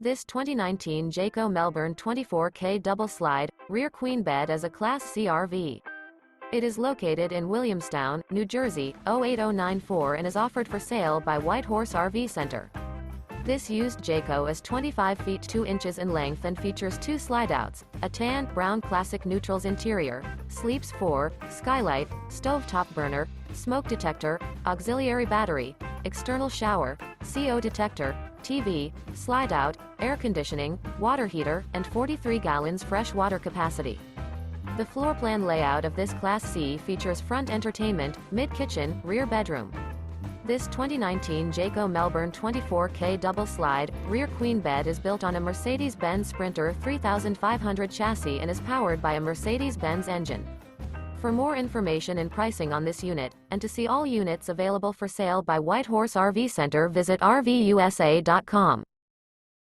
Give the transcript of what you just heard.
This 2019 Jayco Melbourne 24K double slide, rear queen bed is a Class C RV. It is located in Williamstown, New Jersey, 08094 and is offered for sale by Whitehorse RV Center. This used Jayco is 25 feet 2 inches in length and features 2 slideouts, a tan, brown classic neutrals interior, sleeps 4, skylight, stovetop burner, smoke detector, auxiliary battery, external shower, CO detector, TV, slide-out, air conditioning, water heater, and 43 gallons fresh water capacity. The floor plan layout of this Class C features front entertainment, mid-kitchen, rear bedroom. This 2019 Jayco Melbourne 24K double slide, rear queen bed is built on a Mercedes-Benz Sprinter 3500 chassis and is powered by a Mercedes-Benz engine. For more information and pricing on this unit, and to see all units available for sale by Whitehorse RV Center, visit RVUSA.com.